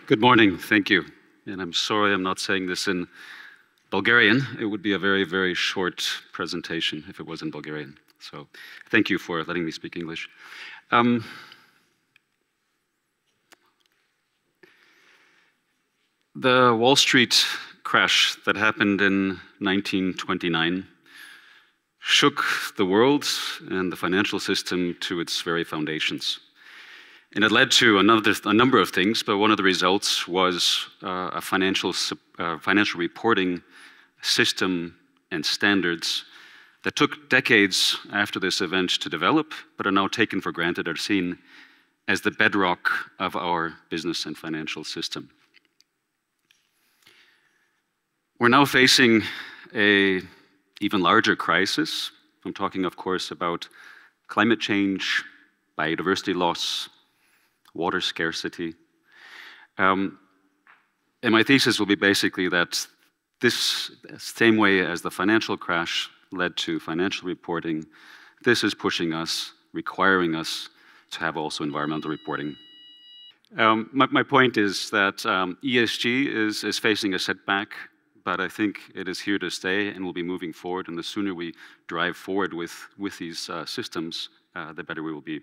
Good morning, thank you. And I'm sorry I'm not saying this in Bulgarian. It would be a very, very short presentation if it was in Bulgarian. So thank you for letting me speak English. The Wall Street crash that happened in 1929 shook the world and the financial system to its very foundations. And it led to a number of things, but one of the results was a financial reporting system and standards that took decades after this event to develop, but are now taken for granted, are seen as the bedrock of our business and financial system. We're now facing an even larger crisis. I'm talking, of course, about climate change, biodiversity loss, water scarcity. And my thesis will be basically that this same way as the financial crash led to financial reporting, this is pushing us, requiring us to have also environmental reporting. My point is that ESG is facing a setback, but I think it is here to stay and will be moving forward, and the sooner we drive forward with these systems, the better we will be.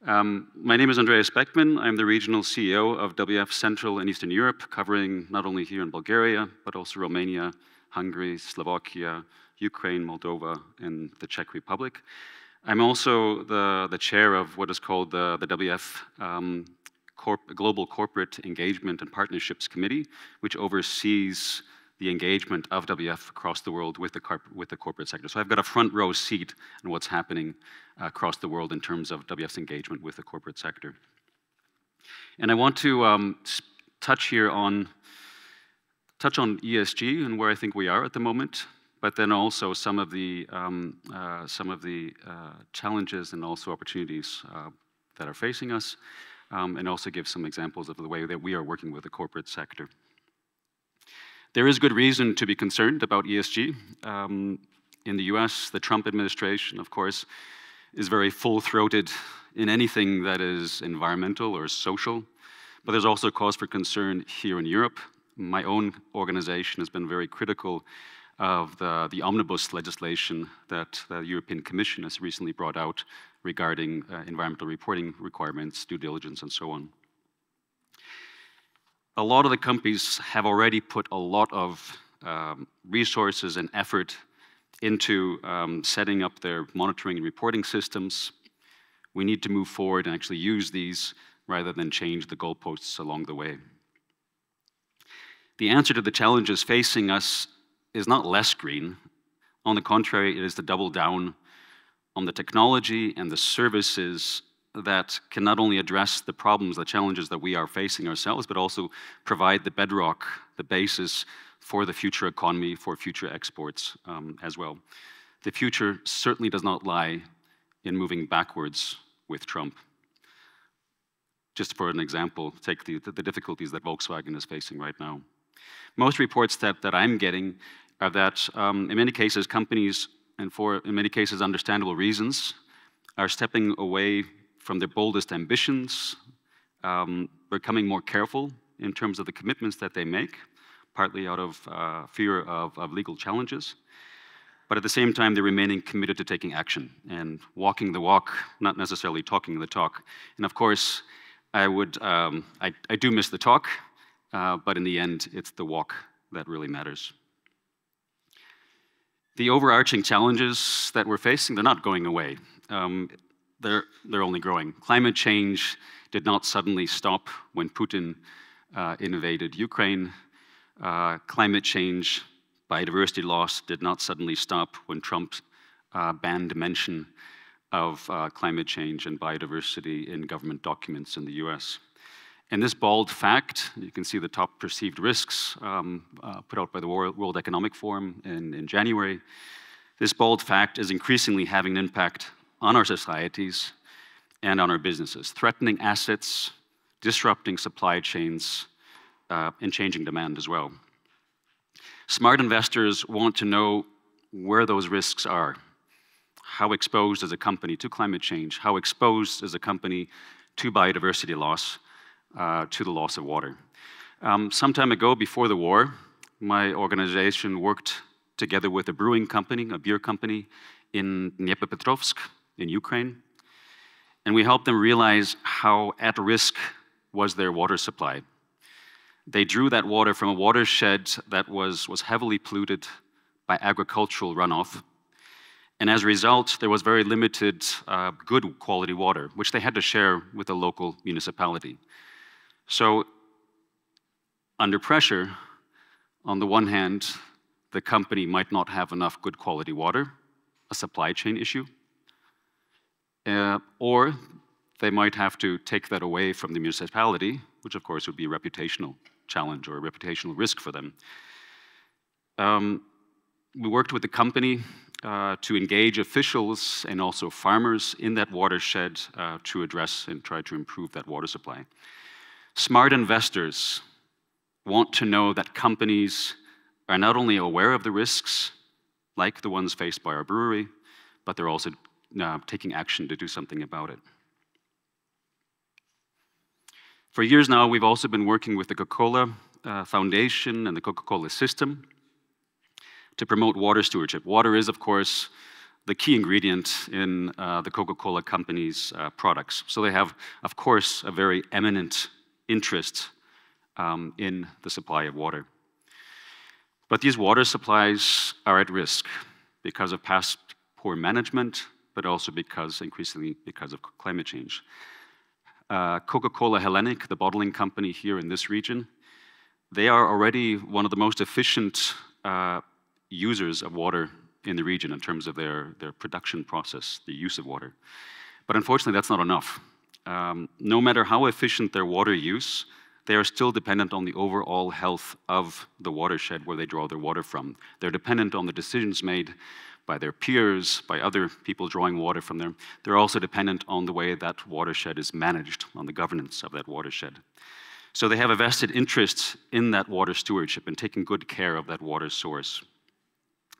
My name is Andreas Beckmann. I'm the regional CEO of WWF Central and Eastern Europe, covering not only here in Bulgaria, but also Romania, Hungary, Slovakia, Ukraine, Moldova, and the Czech Republic. I'm also the chair of what is called the WWF Global Corporate Engagement and Partnerships Committee, which oversees the engagement of WWF across the world with the corporate sector. So I've got a front row seat in what's happening across the world in terms of WWF's engagement with the corporate sector. And I want to touch on ESG and where I think we are at the moment, but then also some of the challenges and also opportunities that are facing us, and also give some examples of the way that we are working with the corporate sector. There is good reason to be concerned about ESG. In the US, the Trump administration, of course, is very full-throated in anything that is environmental or social, but there's also cause for concern here in Europe. My own organization has been very critical of the omnibus legislation that the European Commission has recently brought out regarding environmental reporting requirements, due diligence, and so on. A lot of the companies have already put a lot of resources and effort into setting up their monitoring and reporting systems. We need to move forward and actually use these rather than change the goalposts along the way. The answer to the challenges facing us is not less green. On the contrary, it is to double down on the technology and the services that can not only address the problems, the challenges that we are facing ourselves, but also provide the bedrock, the basis for the future economy, for future exports as well. The future certainly does not lie in moving backwards with Trump. Just for an example, take the difficulties that Volkswagen is facing right now. Most reports that I'm getting are that in many cases companies, and for in many cases understandable reasons, are stepping away from their boldest ambitions, becoming more careful in terms of the commitments that they make, partly out of fear of legal challenges. But at the same time, they're remaining committed to taking action and walking the walk, not necessarily talking the talk. And of course, I do miss the talk, but in the end, it's the walk that really matters. The overarching challenges that we're facing, they're not going away. They're only growing. Climate change did not suddenly stop when Putin invaded Ukraine. Climate change, biodiversity loss did not suddenly stop when Trump banned mention of climate change and biodiversity in government documents in the US. And this bald fact, you can see the top perceived risks put out by the World Economic Forum in January. This bald fact is increasingly having an impact on our societies and on our businesses, threatening assets, disrupting supply chains, and changing demand as well. Smart investors want to know where those risks are. How exposed is a company to climate change? How exposed is a company to biodiversity loss? to the loss of water. Some time ago, before the war, my organization worked together with a brewing company, a beer company, in Dnipropetrovsk, in Ukraine. And we helped them realize how at risk was their water supply. They drew that water from a watershed that was heavily polluted by agricultural runoff. And as a result, there was very limited good quality water, which they had to share with the local municipality. So, under pressure, on the one hand, the company might not have enough good quality water, a supply chain issue, or they might have to take that away from the municipality, which of course would be a reputational challenge or a reputational risk for them. We worked with the company to engage officials and also farmers in that watershed to address and try to improve that water supply. Smart investors want to know that companies are not only aware of the risks, like the ones faced by our brewery, but they're also taking action to do something about it. For years now, we've also been working with the Coca-Cola Foundation and the Coca-Cola system to promote water stewardship. Water is, of course, the key ingredient in the Coca-Cola company's products. So they have, of course, a very eminent interest in the supply of water. But these water supplies are at risk because of past poor management, but also increasingly because of climate change. Coca-Cola Hellenic, the bottling company here in this region, they are already one of the most efficient users of water in the region in terms of their production process, the use of water. But unfortunately, that's not enough. No matter how efficient their water use, they are still dependent on the overall health of the watershed where they draw their water from. They're dependent on the decisions made by their peers, by other people drawing water from them. They're also dependent on the way that watershed is managed, on the governance of that watershed. So they have a vested interest in that water stewardship and taking good care of that water source.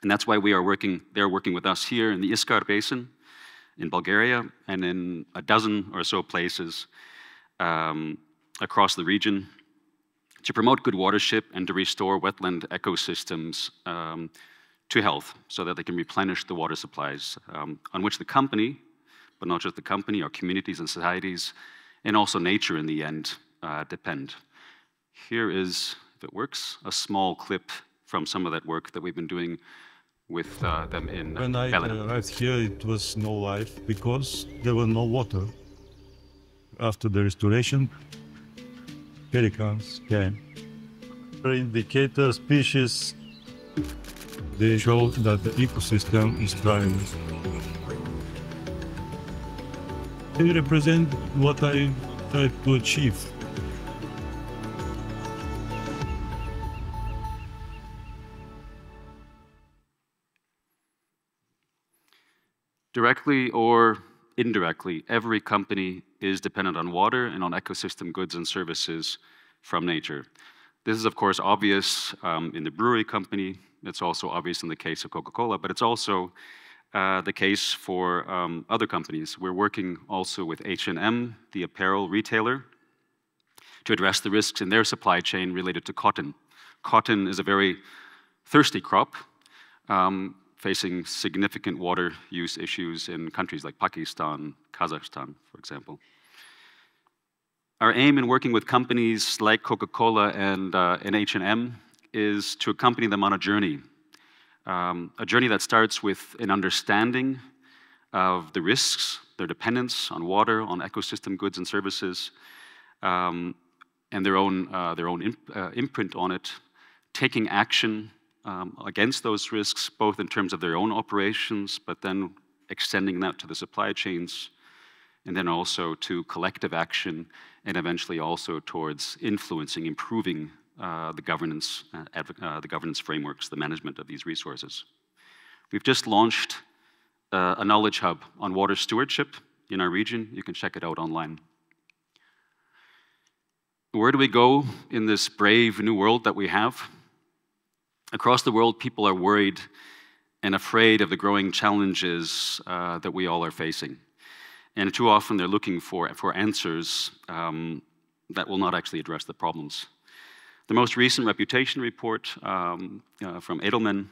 And that's why they're working with us here in the Iskar Basin, in Bulgaria, and in a dozen or so places across the region to promote good watership and to restore wetland ecosystems to health so that they can replenish the water supplies on which the company, but not just the company, our communities and societies, and also nature in the end depend. Here is, if it works, a small clip from some of that work that we've been doing with them in When I arrived here, it was no life because there was no water. After the restoration, pelicans came. The indicator species, they show that the ecosystem is thriving. They represent what I tried to achieve. Directly or indirectly, every company is dependent on water and on ecosystem goods and services from nature. This is, of course, obvious in the brewery company. It's also obvious in the case of Coca-Cola, but it's also the case for other companies. We're working also with H&M, the apparel retailer, to address the risks in their supply chain related to cotton. Cotton is a very thirsty crop, facing significant water use issues in countries like Pakistan, Kazakhstan, for example. Our aim in working with companies like Coca-Cola and H&M is to accompany them on a journey that starts with an understanding of the risks, their dependence on water, on ecosystem goods and services, and their own imprint on it, taking action against those risks, both in terms of their own operations, but then extending that to the supply chains, and then also to collective action, and eventually also towards influencing, improving the governance frameworks, the management of these resources. We've just launched a knowledge hub on water stewardship in our region. You can check it out online. Where do we go in this brave new world that we have? Across the world, people are worried and afraid of the growing challenges that we all are facing. And too often they're looking for answers that will not actually address the problems. The most recent reputation report from Edelman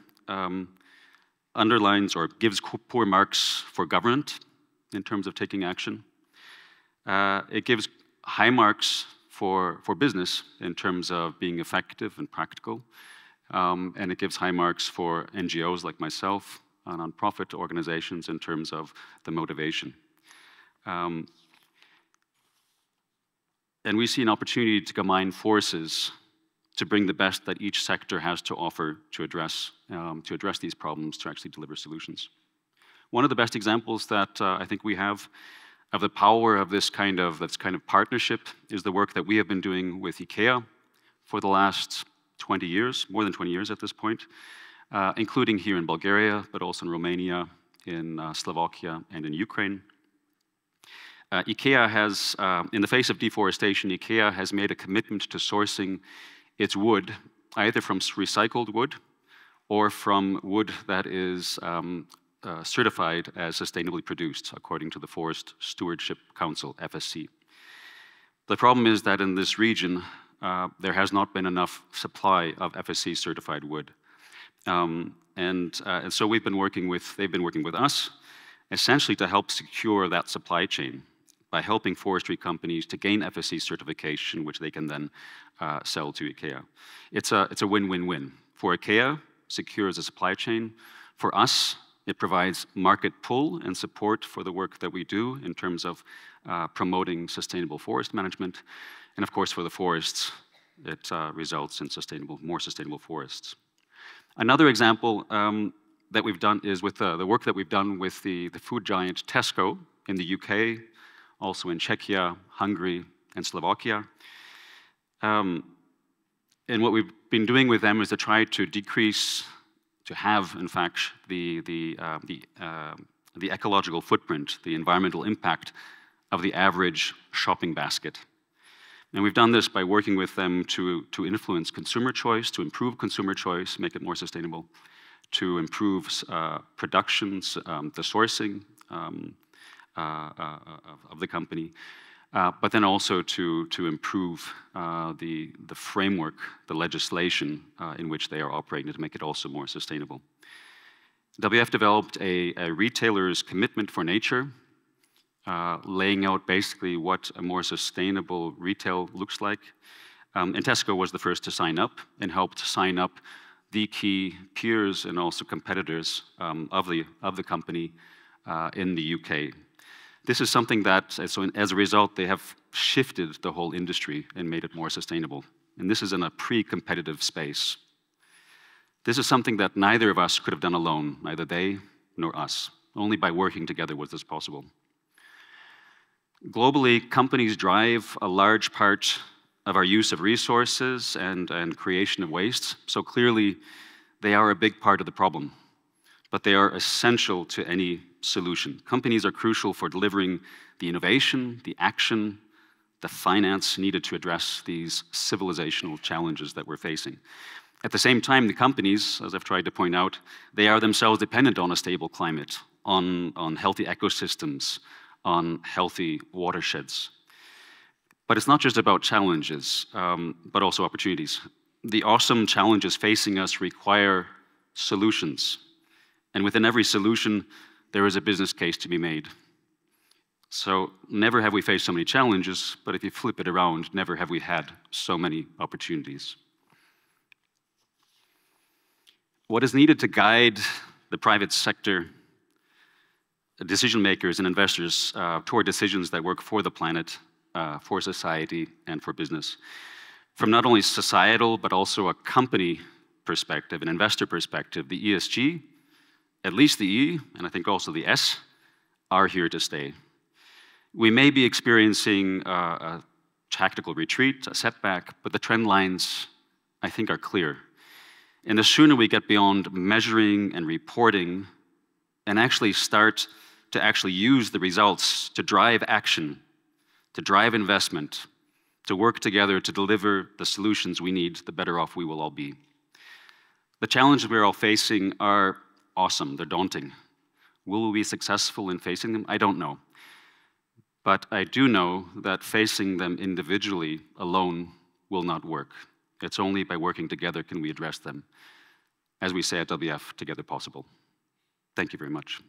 underlines or gives poor marks for government in terms of taking action. It gives high marks for business in terms of being effective and practical. And it gives high marks for NGOs like myself, non-profit organizations in terms of the motivation. And we see an opportunity to combine forces to bring the best that each sector has to offer to address these problems, to actually deliver solutions. One of the best examples that I think we have of the power of this kind of partnership is the work that we have been doing with IKEA for the last 20 years, more than 20 years at this point, including here in Bulgaria, but also in Romania, in Slovakia, and in Ukraine. IKEA has, in the face of deforestation, IKEA has made a commitment to sourcing its wood either from recycled wood or from wood that is certified as sustainably produced according to the Forest Stewardship Council, FSC. The problem is that in this region, there has not been enough supply of FSC certified wood. And so they've been working with us essentially to help secure that supply chain by helping forestry companies to gain FSC certification, which they can then sell to IKEA. It's a win-win-win. For IKEA, secures a supply chain. For us, it provides market pull and support for the work that we do in terms of promoting sustainable forest management. And of course, for the forests, it results in more sustainable forests. Another example that we've done is with the work that we've done with the food giant Tesco in the UK, also in Czechia, Hungary, and Slovakia. And what we've been doing with them is to try to decrease, to have, in fact, the ecological footprint, the environmental impact of the average shopping basket. And we've done this by working with them to influence consumer choice, to improve consumer choice, make it more sustainable, to improve productions, the sourcing of the company, but then also to improve the framework, the legislation in which they are operating to make it also more sustainable. WF developed a retailer's commitment for nature, laying out basically what a more sustainable retail looks like. And Tesco was the first to sign up and helped sign up the key peers and also competitors of the company in the UK. This is something that, so as a result, they have shifted the whole industry and made it more sustainable. And this is in a pre-competitive space. This is something that neither of us could have done alone, neither they nor us. Only by working together was this possible. Globally, companies drive a large part of our use of resources and creation of waste. So clearly, they are a big part of the problem, but they are essential to any solution. Companies are crucial for delivering the innovation, the action, the finance needed to address these civilizational challenges that we're facing. At the same time, the companies, as I've tried to point out, they are themselves dependent on a stable climate, on healthy ecosystems, on healthy watersheds. But it's not just about challenges, but also opportunities. The awesome challenges facing us require solutions. And within every solution, there is a business case to be made. So never have we faced so many challenges, but if you flip it around, never have we had so many opportunities. What is needed to guide the private sector, decision makers and investors toward decisions that work for the planet, for society, and for business? From not only societal, but also a company perspective, an investor perspective, the ESG, at least the E, and I think also the S, are here to stay. We may be experiencing a tactical retreat, a setback, but the trend lines, I think, are clear. And the sooner we get beyond measuring and reporting and actually start to actually use the results to drive action, to drive investment, to work together to deliver the solutions we need, the better off we will all be. The challenges we're all facing are awesome, they're daunting. Will we be successful in facing them? I don't know. But I do know that facing them individually alone will not work. It's only by working together can we address them. As we say at WF, together possible. Thank you very much.